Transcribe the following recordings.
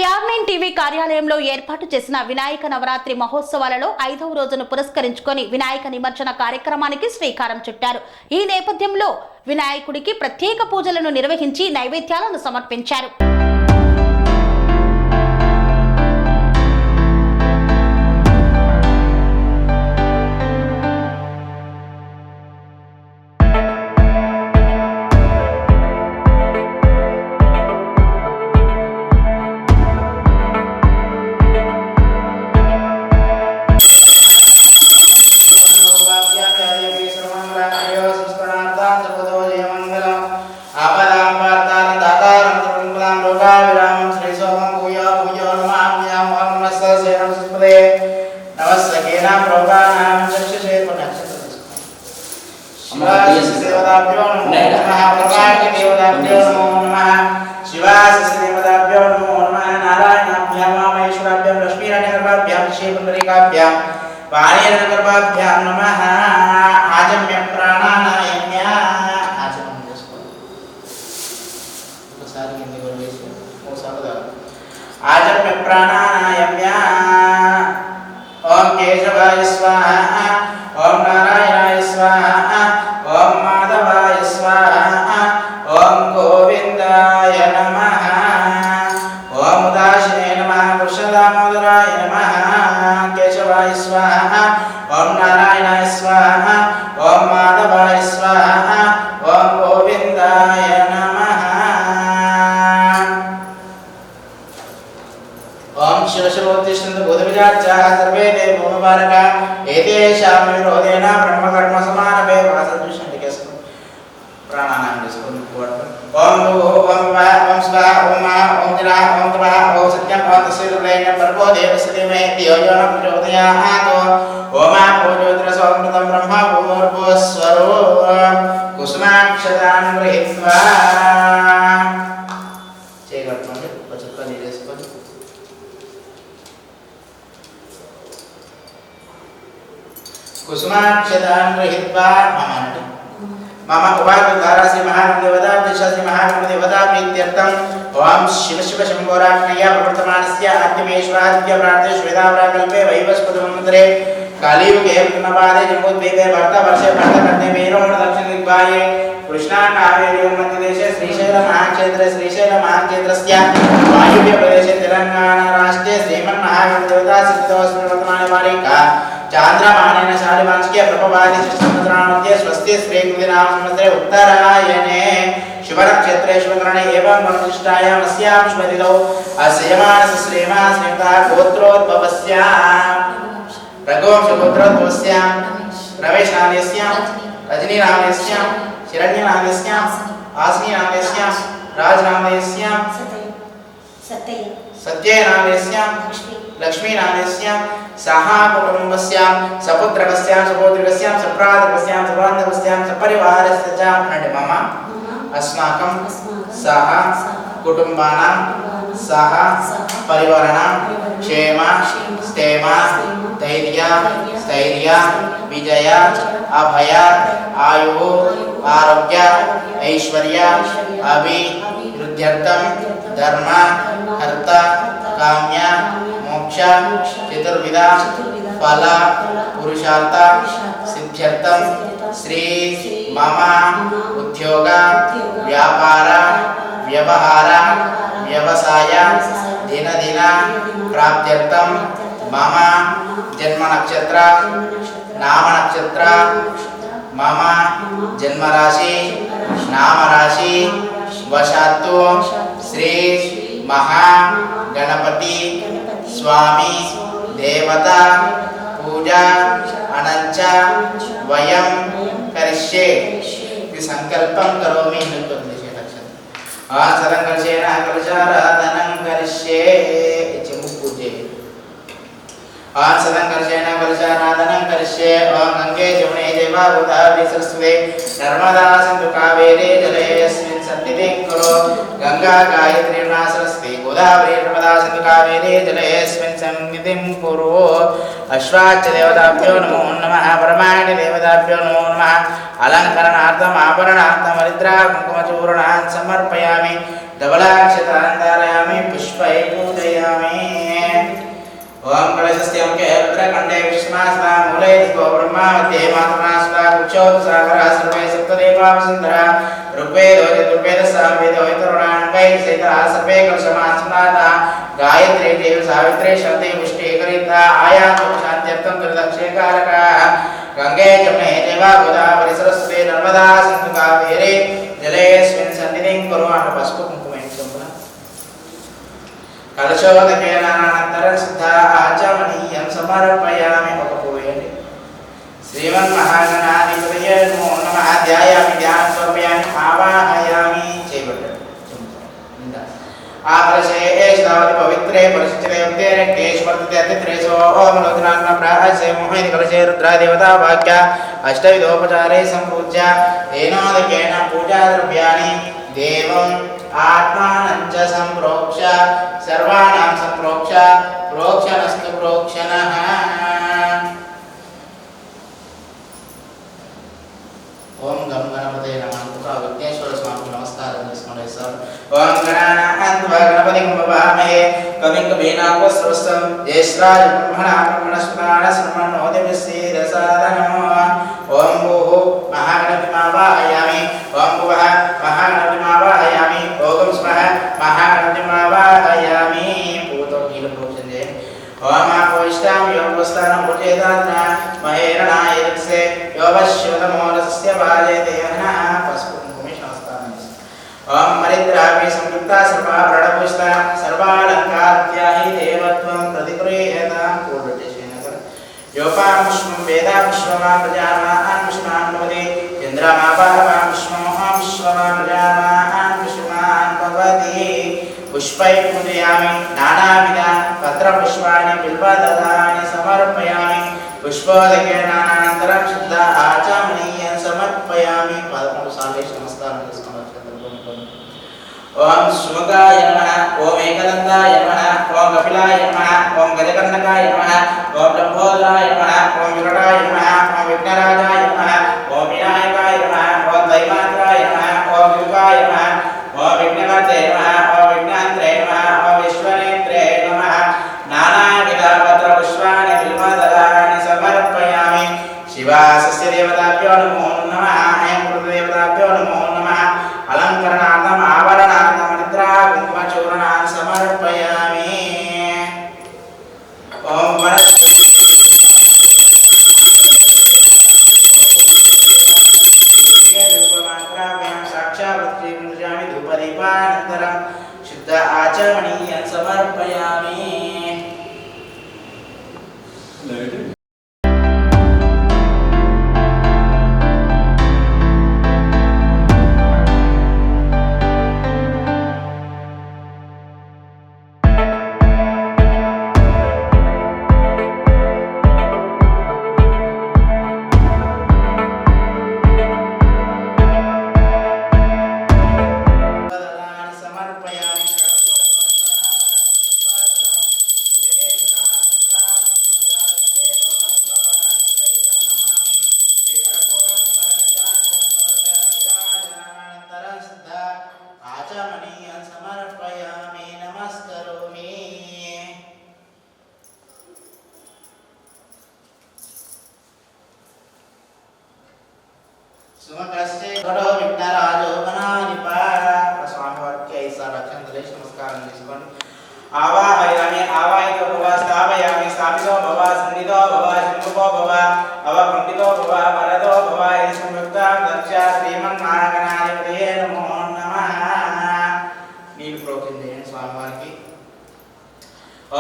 AR9 TV కార్యాలయంలో ఏర్పాటు చేసిన వినాయక నవరాత్రి మహోత్సవాలలో 5వ రోజును పురస్కరించుకొని వినాయక నిమజ్జన కార్యక్రమానికి శ్రీకారం చుట్టారు. ఈ నేపథ్యంలో వినాయకుడికి ప్రత్యేక పూజలను నిర్వహించి నైవేద్యాలను సమర్పించారు. आजम्य प्राणानायम्य ओम केशवाय स्वाहा ओम नारायणाय स्वाहा ओम माधवाय स्वाहा ओम गोविंदाय नमः ओम उदाशिने नमः कृष्णदामोदराय नमः केशवाय स्वाहा ओम नारायणाय स्वाहा ओम माधवाय स्वाहा ओम गोविंदाय नमः ओम शिवशिवोत्तिष्ठन्तु भूतविजाच्चाः सर्वे देवो मुबारका एतेषां विरोधेन ब्रह्मकर्म समारभे वासदुष्टनिकेषु प्राणानां डिस्कुन् ओम ओम वा ओम स्वाहा ओम मा ओम जरा ओम तपः ओम सत्यं ओम तस्वीरलेन भर्गो देवस्य धीमहि धियो यो न प्रचोदयात् ओम पूज्योतिरसोमृतं ब्रह्म भूर्भुवस्वरो कुसुमाक्षतां गृहीत्वा చేయగలుగుతుంది కొంచెం పని చేసుకొని कुसुमाक्षतां गृहीत्वा मम उवाचुधारासि महादेवता दिशसि महादेवता प्रीत्यर्थं ओम शिव शिव शंभोराज्ञया प्रवर्तमानस्य आद्यमेश्वराद्य प्रार्थ्य श्वेतावराकल्पे वैवस्पतिमन्त्रे कालीयुगे पुनपादे जम्बूद्वीपे भर्तवर्षे भर्तकर्णे वीरोण दक्षिण दिग्भागे कृष्णा कावेरी मध्यदेशे श्रीशैल महाक्षेत्रस्य वायुव्य प्रदेशे तेलंगाना राष्ट्रे श्रीमन्महादेवता सिद्धोस्मिन् वर्तमाने वारिका चांद्रमानेन शालिवांशिके प्रभवादि संवत्सरामध्ये स्वस्ति श्रीकृतिनाम संवत्सरे उत्तरायणे शुभनक्षत्रे शुभकरणे एवं वननिष्ठायां अस्यां शुभतिथौ अस्यमानस श्रीमा श्रीमता गोत्रोद्भवस्यां रघुवंशगोत्रोद्भवस्यां रमेशनामस्यां रजनीनामस्यां शिरण्यनामस्यां आसिनीनामस्यां राजनामस्यां सत्यनामस्यां लक्ष्मीनामस्यां सहा कुटुम्बस्यां सपुत्रकस्यां सपोत्रिकस्यां सप्रातकस्यां सबान्धवस्यां सपरिवारस्य च मम अस्माकं सह कुटुम्बानां सह परिवाराणां क्षेम स्थैर्य स्थैर्य विजय अभय आयु आरोग्य ऐश्वर्य अभिवृद्ध्यर्थं धर्म अर्थ काम्य मोक्ष चतुर्विध फल पुरुषार्थ सिद्ध्यर्थं श्री मम उद्योग व्यापार व्यवहार व्यवसाय दिन दिन प्राप्त्यर्थं मम जन्म नक्षत्र नाम नक्षत्र मम जन्म राशि नाम राशि वशात्तु श्री महा गणपति स्वामी देवता पूजा अनंच वयं करिष्ये संकल्पं करोमि आसरंकर्षेण कलशाराधनं करिष्ये पूजे आसरंकर्षेण कलशाराधनं करिष्ये ओम गंगे जमुने जैवा गोदावरी सरस्वती नर्मदा सिंधु कावेरी जलेऽस्मिन् सन्निधिं कुरु गंगा गायत्री सरस्वती गोदावरी नर्मदा सिंधु कावेरी जलेऽस्मिन् सन्निधिं कुरु अश्वाच्च देवताभ्यो नमो नमः परमाणि देवताभ्यो नमो नमः अलंकरणार्थम आभरणार्थम हरिद्रा कुंकुमचूर्णान् समर्पयामि धवलाक्षतान् धारयामि पूजयामि पुष्पै पूजयामि ओम कलशस्य मुखे रुद्रकण्ठे विष्णुस्ता मूले दिशो ब्रह्मा मध्ये मातृस्ता कुक्षोत्सागरः सर्वे सप्तदेवावसुन्धरा ऋग्वेदो यजुर्वेदः सामवेदो यतरुणाङ्गैः सहितः सर्वे कलशमास्मदाता गायत्री देवी सावित्री शक्ति पुष्टिकरिता आयातु शान्त्यर्थं कृतक्षेकारकः गंगे जमुने चैव गोदावरी सरस्वती नर्मदा सिन्धु कावेरी जलेऽस्मिन् सन्निधिं कुर्वन्तु पशुपु कुङ्कुमेन सम्पूर्ण कलशोदकेन अनन्तरं सिद्धा आचमनीयं समर्पयामि उपपूजयामि श्रीमन्महागणाधिपतये नमो नमः ध्यायामि ध्यानं समर्पयामि आवाहयामि चैवट् आकलशे एषदावति पवित्रे परिशुचिते युक्ते रक्तेश्वर्तते अतित्रेषो ओम लोचनाग्न प्राहसे मोहिनी कलशे रुद्रा देवता वाक्या अष्टविधोपचारे सम्पूज्य तेनोदकेन पूजाद्रव्याणि देवम् आत्मानं च सम्प्रोक्ष्य सर्वाणां सम्प्रोक्ष्य प्रोक्षणस्तु प्रोक्षणः ओम गम गणपते नमः पुत्र विघ्नेश्वर स्वामी नमस्कार स्मरे सर ओम गणानान्त्वा गणपतिं भवामहे कविं कवीनावस्त्रस्तं ज्येष्ठाय ब्रह्मणा ब्रह्मणस्पदानश्रवणोदिविश्रीरसादनमो ओम भूः महागणपतिमावाहयामि ओम भुवः महागणपतिमावाहयामि ओम स्वः महागणपतिमावाहयामि पूतो नीलप्रोक्षणे ओम आपोष्टां योगस्थानं भुजेदात्ना महेरणाय यत्से योवश्यतमोरसस्य बाले देहना पस्पुकुमिशनस्तानं ओम मरिद्राभि संयुक्ता सर्वा प्रणपुष्टा सर्वालंकार्त्याहि देवत्वं प्रतिगृह्यतां पूर्वदेशेन कर योपामुष्मं वेदामुष्ममा प्रजामान् पुष्मान् भवति इन्द्रमापापामुष्मं विश्वमा प्रजामान् पुष्मान् भवति पुष्पै पूजयामि नानाविधानि पत्रपुष्पाणि बिल्वदलानि समर्पयामि पुष्पोदकेन अनन्तरं शुद्ध आचमनीयं समर्पयामि पादपसालेश नमस्कारं ओम सुमुखाय नमः ओम एकदन्ताय नमः ओम कपिलाय नमः ओम गजकर्णकाय नमः ओम लंबोदराय नमः ओम विकटाय नमः ओम विघ्नराजाय नमः ओम विनायकाय नमः ओम दैवात्राय नमः ओम विरुकाय नमः ओम विघ्नकर्ते नमः ओम विघ्नान्त्रे नमः ओम विश्वनेत्रे नमः नानाविधपत्रपुष्पाणि बिल्वदलानि समर्पयामि शिवासस्य देवताभ्यो नमो नमः ऐं कृतदेवताभ्यो नमो नमः अलङ्करणार्थम् आवरणार्थं निद्रा कुङ्कुमचूर्णान् समर्पयामि ओम साक्षात्कृत्यामि धूपदीपानन्तरं शुद्ध आचमनीयं समर्पयामि आचमनीयं समर्पयामि नमस्करोमि सुमकस्य गणो विघ्नराजो गणाधिपा स्वामिवाक्य ऐसा रक्षणदलेश नमस्कारं చేసుకోండి आवाहयामि आवाहितो भव स्थापयामि स्थापितो भव सन्निधो भव शम्भुको भव अवकुण्ठितो भव वरदो भव संयुक्ता दक्षा श्रीमन्महागणाधिपतये नमो नमः नील प्रोक्षण स्वामिवाరికి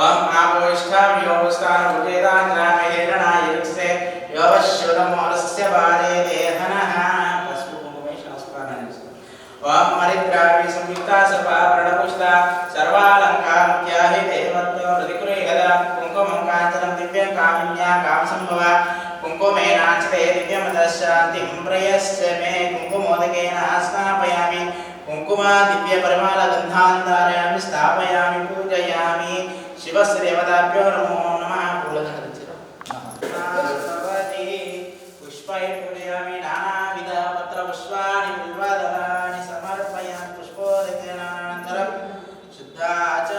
ओम आपोष्ठां योगस्थानं भुजेदान्त्रा महेरणाय युक्ते योवश्युतमोरसस्य बाले देहनः ओम मरिद्राभि संयुक्ता सर्वा प्रणपुष्टा सर्वालंकारत्याहि देवत्वं प्रतिगृह्यतां कुङ्कुमं काञ्चनं दिव्यं कामिन्या कामसम्भवा कुङ्कुमेनार्चिते दिव्यमदशान्तिं प्रयश्च मे कुङ्कुमोदकेन स्नापयामि कुङ्कुमा दिव्यपरिमलगन्धान् धारयामि स्थापयामि पूजयामि शिवस्य देवताभ्यो नमो नमः पुष्पै पूजयामि नानाविधपत्रपुष्पाणि बिल्वदलानि समर्पयामि पुष्पोदकेन अनन्तरं शुद्धाच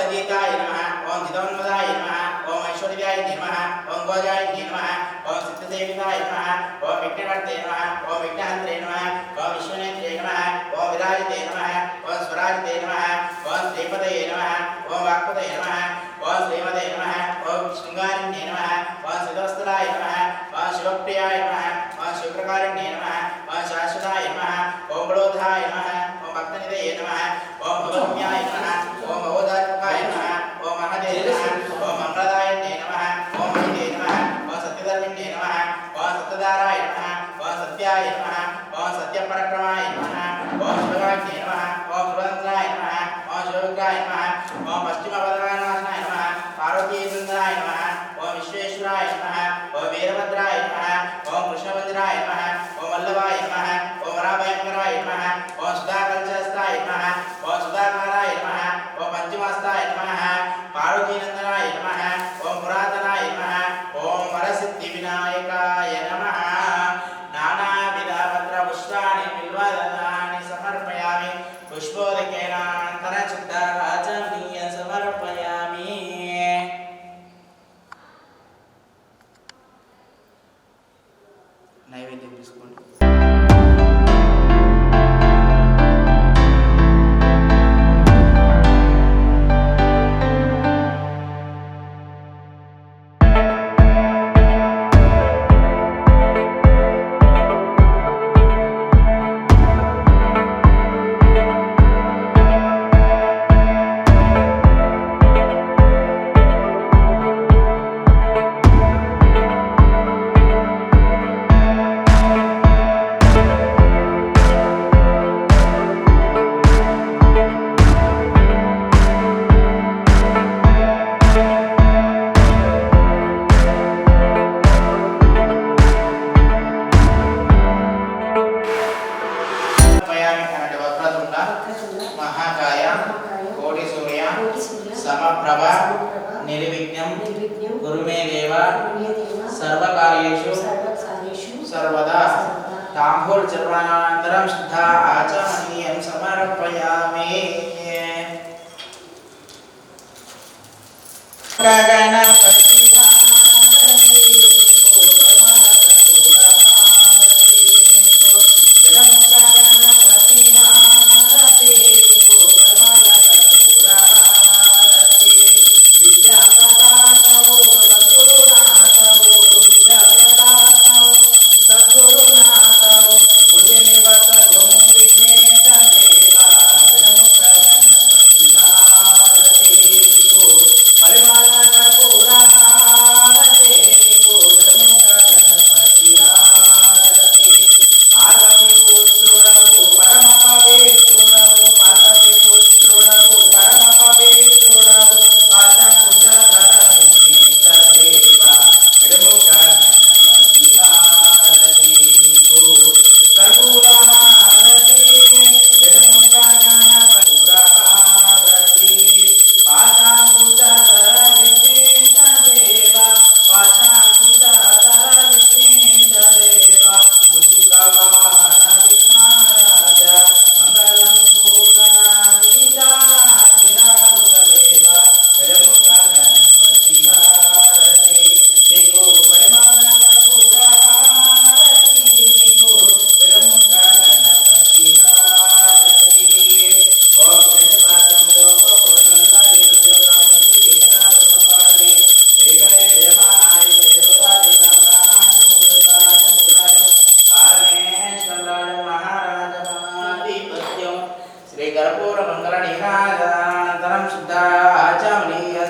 अजीताय नमः ओम जितवन्मदाय नमः ओम ऐश्वर्याय नमः ओम गोजाय नमः ओम सिद्धसेविताय नमः ओम विघ्नहर्ते नमः ओम विघ्नहन्त्रे नमः ओम विश्वनेत्रे नमः ओम विराजिते नमः ओम स्वराजिते नमः ओम श्रीपतये नमः ओम वाक्पतये नमः ओम श्रीमते नमः ओम शृंगारिण्ये नमः ओम सिद्धवस्त्राय नमः ओम शिवप्रियाय नमः ओम शिवप्रकारिण्ये नमः ओम शाश्वताय नमः ओम बलोधाय नमः ओम भक्तनिधये नमः ओम भवम्याय नमः ओम भवोदात्मकाय नमः ओम महदेय नमः ओम मंगलदायिने नमः ओम महिते नमः ओम सत्यधर्मिणे नमः ओम सत्यधाराय नमः ओम सत्याय नमः ओम सत्यपराक्रमाय नमः ओम शिवाग्ने नमः ओम सुरन्द्राय नमः ओम शिवग्राय नमः ओम पश्चिमपदनाशनाय नमः पार्वतीचन्द्राय नमः ओम विश्वेश्वराय नमः ओम वीरभद्राय नमः ओम कृष्णवज्राय नमः ओम वल्लभाय नमः ओम राभयंकराय नमः ओम सुधाकलशहस्ताय नमः ओम सुधाकाराय नमः ओम पंचमहस्ताय नमः पार्वतीनंदनाय नमः ओम पुरातनाय नमः ओम वरसिद्धिविनायकाय नमः नानाविधपत्रपुष्पाणि बिल्वदलानि समर्पयामि पुष्पोदकेन अनन्तरचित्तराजनीयं समर्पयामि नैवेद्యం తీసుకోండి महाकाय कोटि सूर्य समप्रभ निर्विघ्नं कुरु मे देव सर्वकार्येषु सर्वदा ताम्बूल चर्वणानन्तरं शुद्धा आचमनीयं समर्पयामि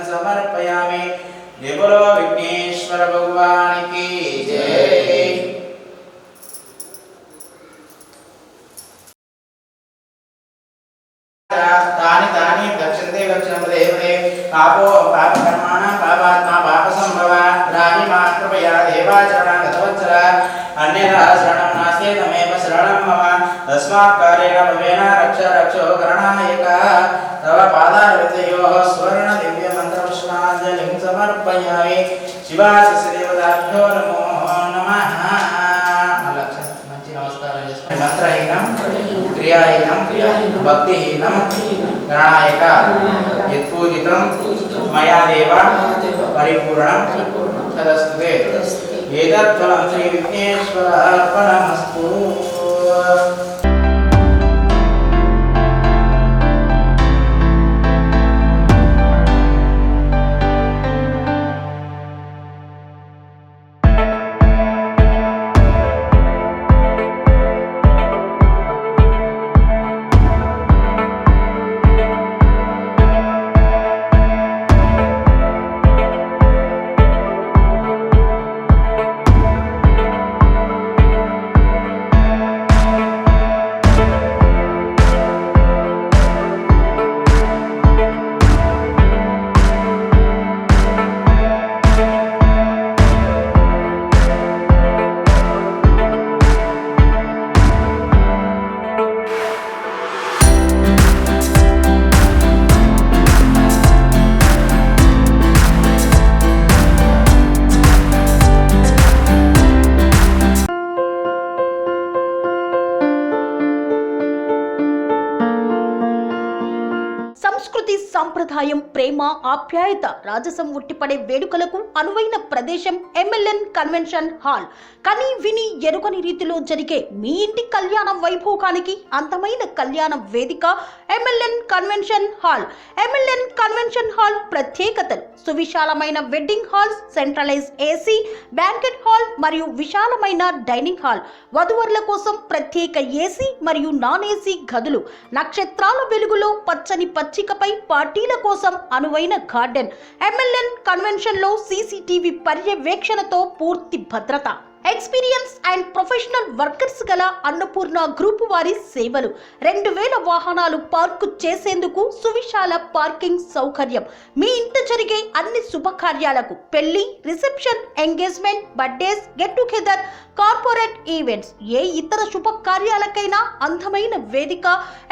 समर्पयामि जय बोलो विघ्नेश्वर भगवान की जय। तानि तानि दक्षन्ते दक्षिणपदेवते पापो पापकर्माणां पापात्मा पापसंभव राहि मा कृपया देवाचरणं गतवत्सर अन्यथा शरणं नास्ति तमेव शरणं मम तस्मात् कालेन भवेन रक्ष रक्षो गणनायकः तव पादारविन्दयोः स्वर्ण दिव्य मंत्रपुष्पाञ्जलिं समर्पयामि शिवासदेवताभ्यो नमो नमः। మంచి నమస్కారం చేసుకోండి। మంత్రహీనం క్రియ క్రియాహీనం భక్తిహీనం గణాయక యత్పూజితం మయా దేవ పరిపూర్ణం తదస్తుతే ఏతత్ఫలం శ్రీ విఘ్నేశ్వరార్పణమస్తు. సంస్కృతి సంప్రదాయం ప్రేమ ఆప్యాయత రాజసం ఉట్టిపడే వేడుకలకు అనువైన ప్రదేశం ఎంఎల్ఎన్ కన్వెన్షన్ హాల్. కని విని ఎరుగని రీతిలో జరిగే మీ ఇంటి కళ్యాణ వైభోగానికి అందమైన కళ్యాణ వేదిక MLN convention hall. MLN convention hall ప్రత్యేకతలు: సువిశాలమైన wedding halls, centralise AC banquet hall మరియు విశాలమైన డైనింగ్ హాల్, వధువరుల కోసం ప్రత్యేక ఏసీ మరియు నాన్ ఏసీ గదులు, నక్షత్రాల వెలుగులో పచ్చని పచ్చికపై పార్టీల కోసం అనువైన గార్డెన్. ఎంఎల్ఎన్ కన్వెన్షన్ లో సీసీటీవీ పర్యవేక్షణతో పూర్తి భద్రత. ఎక్స్పీరియన్స్ అండ్ ప్రొఫెషనల్ వర్కర్స్ గల అన్నపూర్ణ గ్రూప్ వారి సేవలు. 2000 వాహనాలు పార్కు చేసేందుకు సువిశాల పార్కింగ్ సౌకర్యం. మీ ఇంట జరిగే అన్ని శుభకార్యాలకు, పెళ్లి, reception, engagement, birthdays, get together, corporate events, ఏ ఇతర శుభకార్యాలకైనా అందమైన వేదిక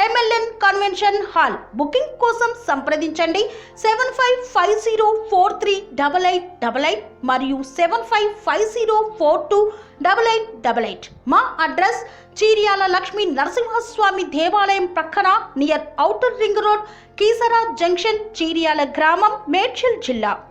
ఎంఎల్ఎన్ కన్వెన్షన్ హాల్. బుకింగ్ కోసం సంప్రదించండి 7550438888 మరియు 7550428888. మా అడ్రస్ చీర్యాల లక్ష్మీ నరసింహస్వామి దేవాలయం ప్రక్కన, near outer ring road, Keesara junction, Cheeryal గ్రామం, మేడ్చల్ జిల్లా.